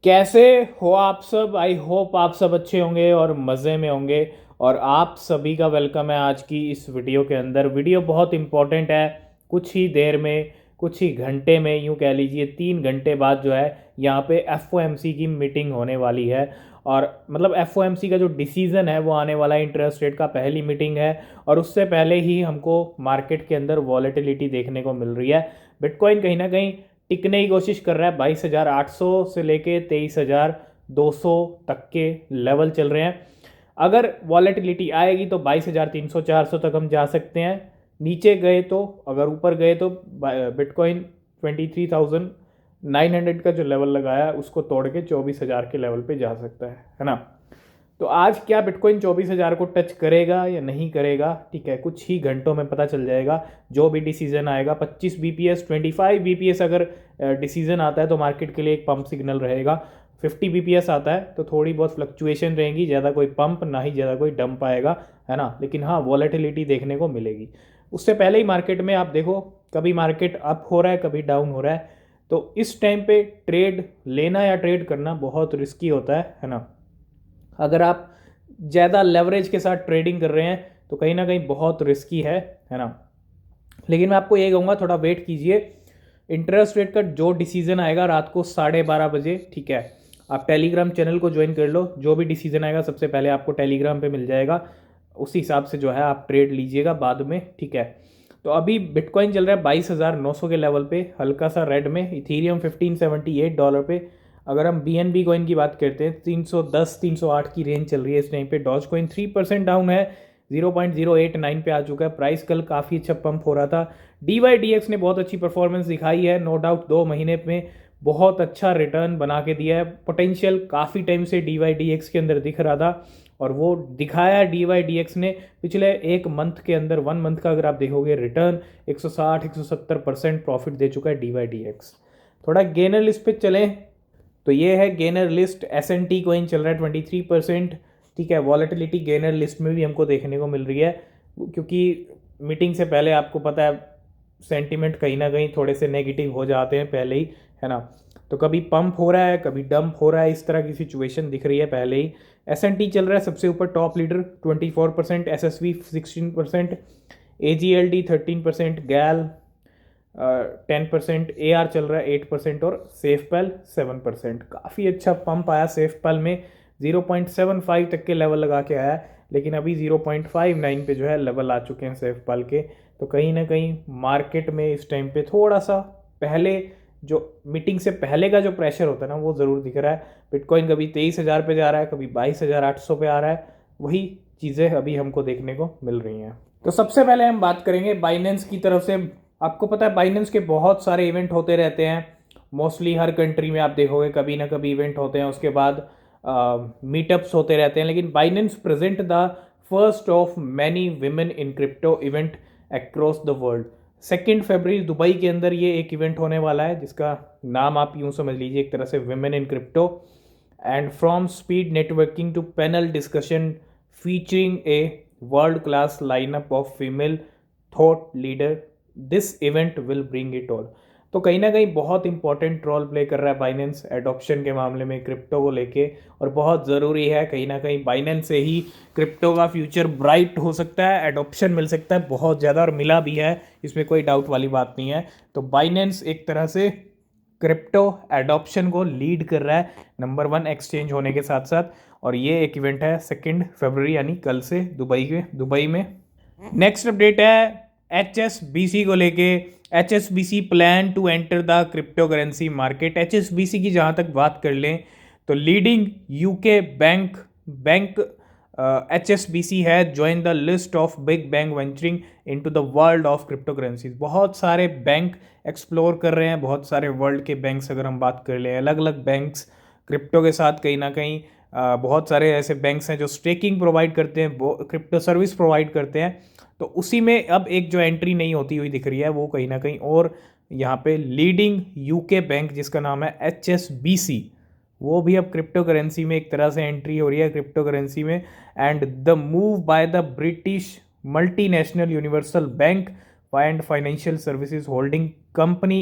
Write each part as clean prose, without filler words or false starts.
कैसे हो आप सब। आई होप आप सब अच्छे होंगे और मज़े में होंगे। और आप सभी का वेलकम है आज की इस वीडियो के अंदर। वीडियो बहुत इम्पोर्टेंट है। कुछ ही देर में, कुछ ही घंटे में, यूँ कह लीजिए 3 घंटे बाद जो है यहाँ पे एफ की मीटिंग होने वाली है। और मतलब एफ का जो डिसीज़न है वो आने वाला है। इंटरेस्ट रेट का पहली मीटिंग है और उससे पहले ही हमको मार्केट के अंदर वॉलेटिलिटी देखने को मिल रही है। बिटकॉइन कहीं ना कहीं टिकने की कोशिश कर रहा है। 22,800 से लेके 23,200 तक के लेवल चल रहे हैं। अगर वॉलेटिलिटी आएगी तो 22,300 400 तक हम जा सकते हैं। नीचे गए तो, अगर ऊपर गए तो बिटकॉइन 23,900 का जो लेवल लगाया है उसको तोड़ के 24,000 के लेवल पे जा सकता है ना। तो आज क्या बिटकॉइन 24,000 को टच करेगा या नहीं करेगा, ठीक है, कुछ ही घंटों में पता चल जाएगा। जो भी डिसीजन आएगा, 25 बीपीएस 25 बीपीएस अगर डिसीजन आता है तो मार्केट के लिए एक पंप सिग्नल रहेगा। 50 बीपीएस आता है तो थोड़ी बहुत फ्लक्चुएशन रहेगी, ज़्यादा कोई पंप ना ही ज़्यादा कोई डंप आएगा, है ना। लेकिन हाँ, वॉलेटिलिटी देखने को मिलेगी। उससे पहले ही मार्केट में आप देखो, कभी मार्केट अप हो रहा है, कभी डाउन हो रहा है। तो इस टाइम पे ट्रेड लेना या ट्रेड करना बहुत रिस्की होता है ना। अगर आप ज़्यादा लेवरेज के साथ ट्रेडिंग कर रहे हैं तो कहीं ना कहीं बहुत रिस्की है ना। लेकिन मैं आपको ये कहूँगा, थोड़ा वेट कीजिए। इंटरेस्ट रेट का जो डिसीजन आएगा रात को 12:30 बजे, ठीक है, आप टेलीग्राम चैनल को ज्वाइन कर लो। जो भी डिसीजन आएगा सबसे पहले आपको टेलीग्राम पे मिल जाएगा। उसी हिसाब से जो है आप ट्रेड लीजिएगा बाद में, ठीक है। तो अभी बिटकॉइन चल रहा है 22,900 के लेवल पे, हल्का सा रेड में। इथीरियम $1578 पे। अगर हम BNB कॉइन की बात करते हैं, 310 308 की रेंज चल रही है इस टाइम पे। डॉज कॉइन 3% डाउन है, 0.089 पे आ चुका है। प्राइस कल काफ़ी अच्छा पंप हो रहा था। DYDX ने बहुत अच्छी परफॉर्मेंस दिखाई है, नो डाउट। 2 महीने में बहुत अच्छा रिटर्न बना के दिया है। पोटेंशियल काफ़ी टाइम से DYDX के अंदर दिख रहा था और वो दिखाया DYDX ने। पिछले 1 मंथ के अंदर, 1 मंथ का अगर आप देखोगे रिटर्न, 160-170% प्रॉफिट दे चुका है DYDX। थोड़ा गेनर लिस्ट पे चलें तो ये है गेनर लिस्ट। S&T कोइन चल रहा है 23%, ठीक है। वॉलेटिलिटी गेनर लिस्ट में भी हमको देखने को मिल रही है, क्योंकि मीटिंग से पहले आपको पता है सेंटिमेंट कहीं ना कहीं थोड़े से नेगेटिव हो जाते हैं पहले ही, है ना। तो कभी पंप हो रहा है, कभी डंप हो रहा है, इस तरह की सिचुएशन दिख रही है पहले ही। S&T चल रहा है सबसे ऊपर, टॉप लीडर 24%, SSV 16%, AGLD 13%, गैल 10%, AR चल रहा है 8% और सेफपैल 7%। काफ़ी अच्छा पंप आया सेफपैल में, 0.75 तक के लेवल लगा के आया। लेकिन अभी 0.59 पे जो है लेवल आ चुके हैं सेफपैल के। तो कहीं ना कहीं मार्केट में इस टाइम पे थोड़ा सा पहले, जो मीटिंग से पहले का जो प्रेशर होता है ना, वो ज़रूर दिख रहा है। बिटकॉइन कभी 23,000 पे जा रहा है, कभी 22,800 पे आ रहा है। वही चीज़ें अभी हमको देखने को मिल रही हैं। तो सबसे पहले हम बात करेंगे बाइनेंस की तरफ से। आपको पता है बाइनेंस के बहुत सारे इवेंट होते रहते हैं। मोस्टली हर कंट्री में आप देखोगे कभी ना कभी इवेंट होते हैं। उसके बाद मीटअप्स होते रहते हैं। लेकिन Binance present the first of many women in crypto event across the world. 2 February Dubai के अंदर ये एक इवेंट होने वाला है, जिसका नाम आप यूं समझ लीजिए एक तरह से women in crypto. And from speed networking to panel discussion featuring a world class lineup of female thought leader, this event will bring it all. तो कहीं ना कहीं बहुत इंपॉर्टेंट रोल प्ले कर रहा है बाइनेंस एडॉप्शन के मामले में क्रिप्टो को लेके। और बहुत ज़रूरी है, कहीं ना कहीं बाइनेंस से ही क्रिप्टो का फ्यूचर ब्राइट हो सकता है, एडॉप्शन मिल सकता है बहुत ज़्यादा, और मिला भी है, इसमें कोई डाउट वाली बात नहीं है। तो बाइनेंस एक तरह से क्रिप्टो एडॉप्शन को लीड कर रहा है, नंबर 1 एक्सचेंज होने के साथ साथ। और ये एक इवेंट है 2 फरवरी यानी कल से दुबई में। नेक्स्ट अपडेट है HSBC को लेके। HSBC plan to enter the crypto currency market. HSBC की जहाँ तक बात कर लें तो लीडिंग UK बैंक HSBC है join the list of big bank venturing into the world of crypto currencies. बहुत सारे बैंक एक्सप्लोर कर रहे हैं, बहुत सारे वर्ल्ड के बैंक्स अगर हम बात कर लें, अलग अलग बैंक्स क्रिप्टो के साथ कहीं ना कहीं बहुत सारे ऐसे बैंक्स हैं जो स्टेकिंग प्रोवाइड करते हैं, क्रिप्टो सर्विस प्रोवाइड करते हैं। तो उसी में अब एक जो एंट्री नहीं होती हुई दिख रही है वो कहीं ना कहीं, और यहाँ पे लीडिंग UK बैंक जिसका नाम है HSBC, वो भी अब क्रिप्टो करेंसी में एक तरह से एंट्री हो रही है क्रिप्टो करेंसी में। And the move by the British multinational universal bank and financial services holding company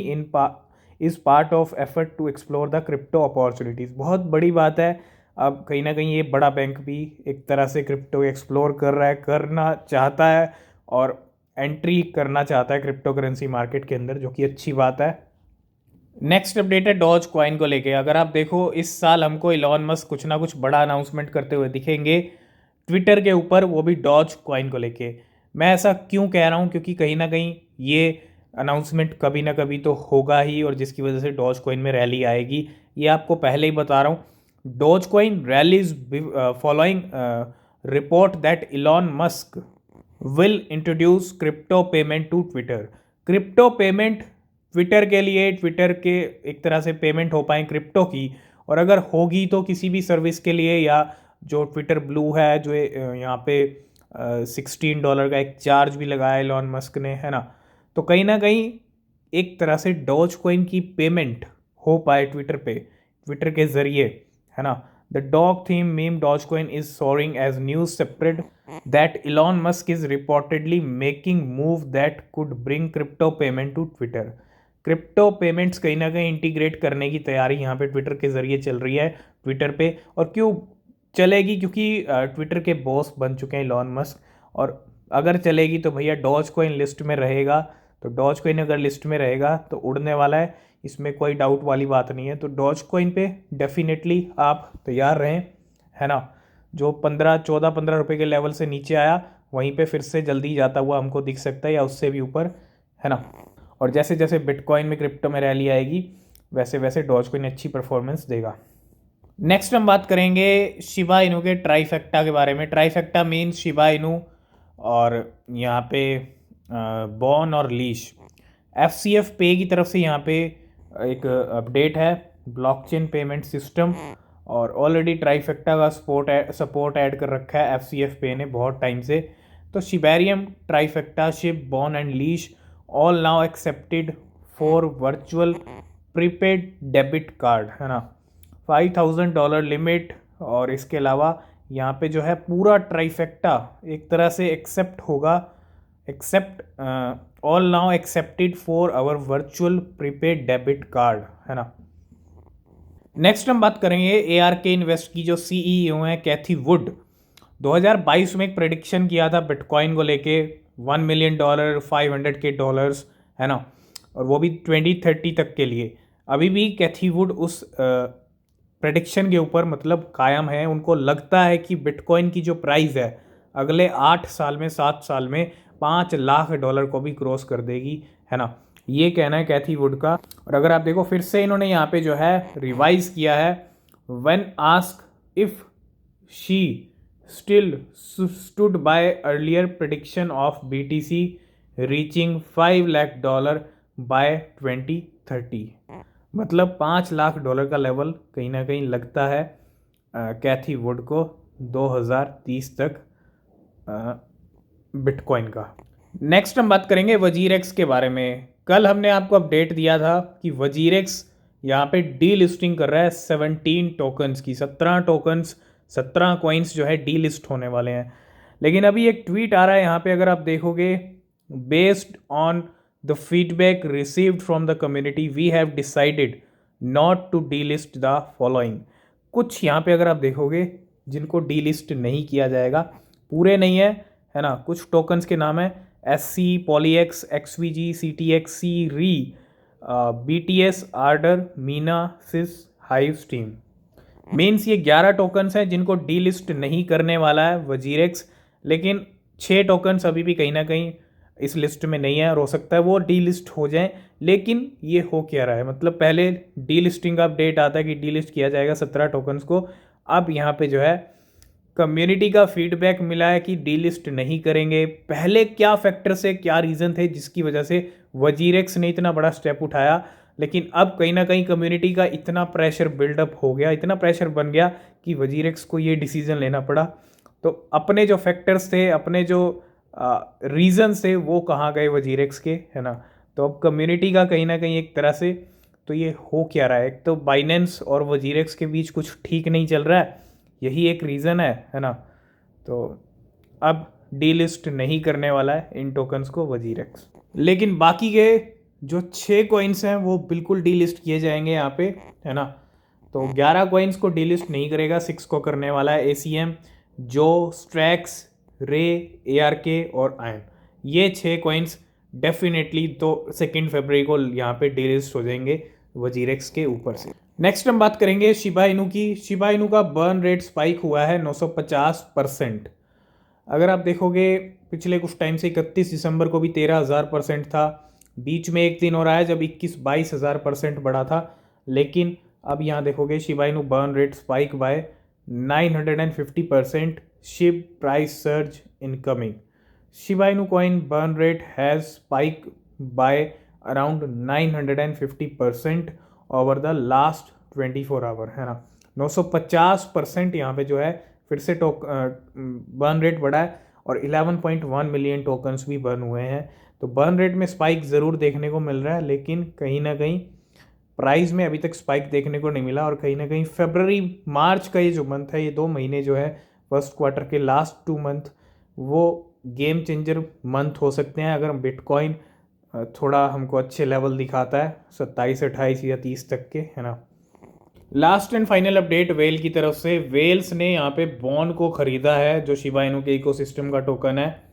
is part of effort to explore the crypto opportunities. बहुत बड़ी बात है। अब कहीं ना कहीं ये बड़ा बैंक भी एक तरह से क्रिप्टो एक्सप्लोर कर रहा है, करना चाहता है और एंट्री करना चाहता है क्रिप्टो करेंसी मार्केट के अंदर, जो कि अच्छी बात है। नेक्स्ट अपडेट है डॉज कॉइन को लेके। अगर आप देखो इस साल हमको इलॉन मस्क कुछ ना कुछ बड़ा अनाउंसमेंट करते हुए दिखेंगे ट्विटर के ऊपर, वो भी डॉज कॉइन को लेके। मैं ऐसा क्यों कह रहा हूँ, क्योंकि कहीं ना कहीं ये अनाउंसमेंट कभी ना कभी तो होगा ही, और जिसकी वजह से डॉज कॉइन में रैली आएगी। ये आपको पहले ही बता रहा हूँ। Doge coin rallies following report that Elon Musk will introduce crypto payment to Twitter. Crypto payment Twitter के लिए, ट्विटर के एक तरह से पेमेंट हो पाए क्रिप्टो की, और अगर होगी तो किसी भी सर्विस के लिए, या जो ट्विटर ब्लू है जो यहाँ पे $16 का एक चार्ज भी लगाया एलॉन मस्क ने, है ना। तो कहीं ना कहीं एक तरह से डॉज कॉइन की पेमेंट हो पाए ट्विटर पे, ट्विटर के ज़रिए, है ना। The dog theme meme doge coin is soaring as news spread that Elon Musk is reportedly making move that could bring crypto payment to Twitter. Crypto payments कहीं ना कहीं इंटीग्रेट करने की तैयारी यहाँ पे ट्विटर के ज़रिए चल रही है ट्विटर पे। और क्यों चलेगी, क्योंकि ट्विटर के बॉस बन चुके हैं इलॉन मस्क, और अगर चलेगी तो भैया डॉज कॉइन लिस्ट में रहेगा। तो डॉज कॉइन अगर लिस्ट में रहेगा तो उड़ने वाला है, इसमें कोई डाउट वाली बात नहीं है। तो डॉज कॉइन पे डेफिनेटली आप तैयार रहें, है ना। जो 15 रुपये के लेवल से नीचे आया, वहीं पे फिर से जल्दी जाता हुआ हमको दिख सकता है, या उससे भी ऊपर, है ना। और जैसे जैसे बिटकॉइन में, क्रिप्टो में रैली आएगी, वैसे वैसे डॉज कॉइन अच्छी परफॉर्मेंस देगा। नेक्स्ट हम बात करेंगे शिबा इनू के ट्राइफेक्टा के बारे में। ट्राइफेक्टा मीन्स शिबा इनू, और यहाँ पे बॉन और लीश। FCF पे की तरफ से यहाँ पे एक अपडेट है, ब्लॉकचेन पेमेंट सिस्टम, और ऑलरेडी ट्राइफेक्टा का सपोर्ट ऐड कर रखा है FCF पे ने बहुत टाइम से। तो Shibarium, trifecta, ship, bone and leash all now accepted for virtual prepaid debit card, है ना। $5,000 लिमिट, और इसके अलावा यहाँ पे जो है पूरा ट्राइफेक्टा एक तरह से एक्सेप्ट होगा, accept all now accepted for our virtual prepaid debit card, है ना। नेक्स्ट हम बात करेंगे ARK इन्वेस्ट की जो CEO हैं कैथी वुड। 2022 में एक प्रेडिक्शन किया था बिटकॉइन को लेके, $1 मिलियन, $500K, है ना, और वो भी 2030 तक के लिए। अभी भी कैथी वुड उस प्रेडिक्शन के ऊपर मतलब कायम है। उनको लगता है कि बिटकॉइन की जो प्राइस है अगले 8 साल में, 7 साल में $5 लाख को भी क्रॉस कर देगी, है ना। ये कहना है कैथी वुड का। और अगर आप देखो फिर से इन्होंने यहाँ पे जो है रिवाइज किया है, when ask if she still stood by earlier prediction of BTC reaching $5 lakh by 2030। मतलब $5 लाख का लेवल कहीं ना कहीं लगता है कैथी वुड को 2030 तक बिटकॉइन का। नेक्स्ट हम बात करेंगे वजीरेक्स के बारे में। कल हमने आपको अपडेट दिया था कि वजीरेक्स यहाँ पे डी लिस्टिंग कर रहा है 17 टोकन्स की। 17 टोकन्स, 17 कॉइन्स जो है डी लिस्ट होने वाले हैं। लेकिन अभी एक ट्वीट आ रहा है यहाँ पे, अगर आप देखोगे, based on the feedback received from the community we have decided not to delist the following. कुछ यहाँ पे अगर आप देखोगे जिनको डी लिस्ट नहीं किया जाएगा, पूरे नहीं है ना। कुछ टोकन्स के नाम है SC, पॉलीएक्स, XVG, CTX, री, BTS, आर्डर, मीना, सिस, हाइव, स्टीम। मीन्स ये 11 टोकन्स हैं जिनको डी लिस्ट नहीं करने वाला है वजीरेक्स। लेकिन 6 टोकन्स अभी भी कहीं ना कहीं इस लिस्ट में नहीं है, और हो सकता है वो डी लिस्ट हो जाए। लेकिन ये हो क्या रहा है, मतलब पहले डी लिस्टिंग का अपडेट आता है कि डी लिस्ट किया जाएगा 17 टोकन्स को। अब यहाँ पे जो है कम्युनिटी का फीडबैक मिला है कि डी लिस्ट नहीं करेंगे। पहले क्या फैक्टर से, क्या रीज़न थे जिसकी वजह से वजीरेक्स ने इतना बड़ा स्टेप उठाया, लेकिन अब कहीं ना कहीं कम्युनिटी का इतना प्रेशर बिल्डअप हो गया, इतना प्रेशर बन गया कि वजीरेक्स को ये डिसीजन लेना पड़ा। तो अपने जो फैक्टर्स थे, अपने जो रीजंस थे, वो कहाँ गए वजीरेक्स के, है ना। तो अब कम्युनिटी का कहीं ना कहीं एक तरह से तो ये हो क्या रहा है, एक तो बाइनेंस और वजीरेक्स के बीच कुछ ठीक नहीं चल रहा है, यही एक रीज़न है ना। तो अब डी लिस्ट नहीं करने वाला है इन टोकन्स को वजीरेक्स। लेकिन बाकी के जो 6 कॉइन्स हैं वो बिल्कुल डीलिस्ट किए जाएंगे यहाँ पे, है ना। तो 11 कॉइन्स को डीलिस्ट नहीं करेगा, 6 को करने वाला है ACM, जो, स्ट्रैक्स, रे, ARK और आयन। ये 6 कॉइन्स डेफिनेटली तो 2 फरवरी को यहाँ पे डीलिस्ट हो जाएंगे वजीरेक्स के ऊपर से। नेक्स्ट हम बात करेंगे शिबा इनू की। शिबा इनू का बर्न रेट स्पाइक हुआ है 950%। अगर आप देखोगे पिछले कुछ टाइम से 31 दिसंबर को भी 13,000% था, बीच में एक दिन और आया जब 22,000% बढ़ा था, लेकिन अब यहाँ देखोगे Shiba Inu burn rate spike by 950%, Shib price surge incoming. Shiba Inu coin burn rate has spike by around 950% over the last 24 hour, है ना। 950% यहाँ पे जो है फिर से बर्न रेट बढ़ा है और 11.1 मिलियन टोकन्स भी बर्न हुए हैं। तो बर्न रेट में स्पाइक ज़रूर देखने को मिल रहा है, लेकिन कहीं ना कहीं प्राइस में अभी तक स्पाइक देखने को नहीं मिला। और कहीं ना कहीं फरवरी मार्च का ये जो मंथ है, ये 2 महीने जो है फर्स्ट क्वार्टर के लास्ट 2 मंथ, वो गेम चेंजर मंथ हो सकते हैं अगर बिटकॉइन थोड़ा हमको अच्छे लेवल दिखाता है 27, 28 या 30 तक के, है ना। Last and final update well की तरफ से। वेल्स ने यहाँ पे बॉन को खरीदा है, जो शिबा इनू के इकोसिस्टम का टोकन है।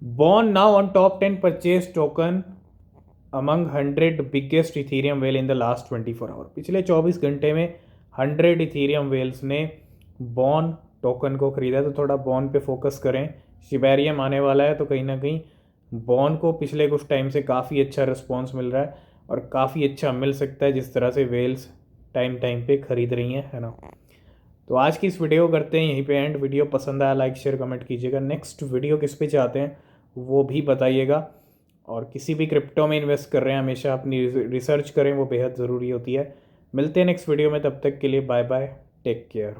Bone now on top 10 purchase token among 100 biggest Ethereum whale in the last 24 hour. पिछले 24 घंटे में 100 इथीरियम वेल्स ने बॉन टोकन को खरीदा। तो थोड़ा बॉन पे फोकस करें, शिबेरियम आने वाला है, तो कहीं ना कहीं बॉन को पिछले कुछ टाइम से काफ़ी अच्छा रिस्पॉन्स मिल रहा है और काफ़ी अच्छा मिल सकता है जिस तरह से वेल्स टाइम पे खरीद रही हैं, है ना। तो आज की इस वीडियो करते हैं यहीं पे एंड। वीडियो पसंद आया लाइक शेयर कमेंट कीजिएगा। नेक्स्ट वीडियो किस पे चाहते हैं वो भी बताइएगा। और किसी भी क्रिप्टो में इन्वेस्ट कर रहे हैं हमेशा अपनी रिसर्च करें, वो बेहद ज़रूरी होती है। मिलते हैं नेक्स्ट वीडियो में, तब तक के लिए बाय बाय, टेक केयर।